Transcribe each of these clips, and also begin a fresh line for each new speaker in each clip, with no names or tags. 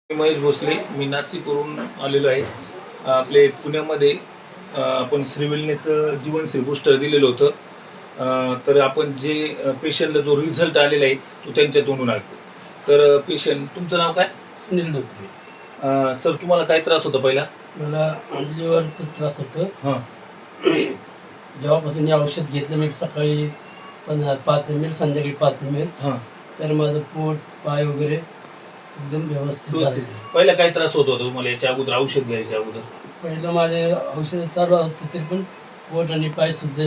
मी महेश भोसले, मी नाशिकवरून आलेलो आहे. आपले पुण्यामध्ये आपण श्रीवेलनेचं जीवनश्री बूस्टर दिलेलं होतं. तर आपण जे पेशंटला जो रिझल्ट आलेला आहे तो त्यांच्या तोंडून ऐकू. तर पेशंट, तुमचं नाव काय?
सुनील धोत्रे.
सर, तुम्हाला काय त्रास होता पहिला?
मला लिव्हरचा त्रास होतो.
हां.
जेव्हापासून हे औषध घेतलं मी सकाळी 5 ml, संध्याकाळी 5 ml,
हां.
तर माझं पोट, पाय वगैरे एकदम व्यवस्थित झाले.
पहिला काय त्रास होत होता तुम्हाला याच्या अगोदर, औषध घ्यायच्या अगोदर?
पहिलं माझे औषध चालू होतं तरी पण पोट आणि पाय सूज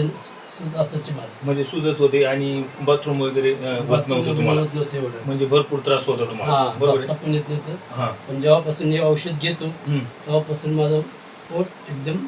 असायचे माझं.
म्हणजे सुजत होते आणि बाथरूम वगैरे होत नव्हतं तुम्हाला?
होत नव्हतं एवढं.
म्हणजे भरपूर त्रास होता तुम्हाला?
हा,
बरोबर
बसता
आहे.
पण येत नव्हतं.
हां.
पण जेव्हापासून हे औषध घेतो तेव्हापासून माझं पोट एकदम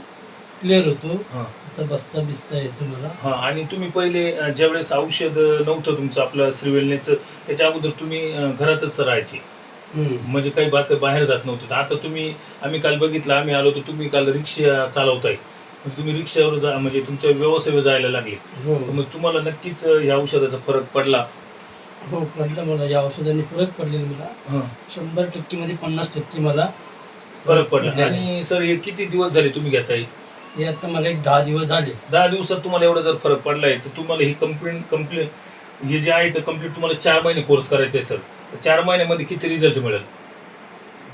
क्लिअर होतो.
हां.
आता बसता येतो मला.
हां. आणि तुम्ही पहिले ज्यावेळेस औषध नव्हतं तुमचं आपलं श्रीवेलनेचं, त्याच्या अगोदर तुम्ही घरातच राहायचे, म्हणजे काही बाहेर जात नव्हते. तर आता तुम्ही, आम्ही काल बघितलं, आम्ही आलो तर तुम्ही काल रिक्षा चालवताय, म्हणजे तुम्ही रिक्षावर म्हणजे तुमच्या व्यवसायावर जायला लागले.
हो
तर मग तुम्हाला नक्कीच या औषधाचा फरक पडला?
हो, पडलं मला. या औषधाने फरक पडलेला मला.
हां.
100% मध्ये 50% मला
फरक पडला.
पडलेला आहे.
आणि सर, हे किती दिवस झाले तुम्ही घेताय?
हे आता मला एक 10 दिवस झाले.
10 दिवसात तुम्हाला एवढा जर फरक पडलाय तर तुम्हाला ही कंप्लीट हे जे आहे तर कंप्लीट तुम्हाला 4 महिने कोर्स करायचा आहे सर. तर 4 महिन्यामध्ये किती रिझल्ट मिळेल?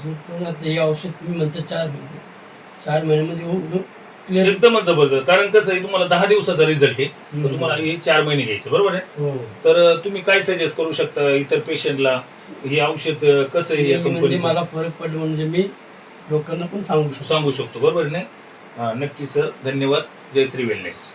जो पण आता हे औषध तुम्ही म्हणता 4 महिन्यामध्ये क्लिअर.
एकदमच जबरदस्त. कारण कसं आहे, तुम्हाला 10 दिवसाचा रिझल्ट आहे, तर तुम्हाला हे 4 महिने घ्यायचं, बरोबर आहे?
हो.
तर तुम्ही काय सजेस्ट करू शकता इतर पेशंटला, हे औषध कसं आहे या
म्हणजे
कंपनीचं?
मला फरक पडला म्हणजे मी लोकांना पण सांगू शकतो.
सांगू शकतो, बरोबर आहे ना? हां, नक्की सर. धन्यवाद. जय श्री वेलनेस.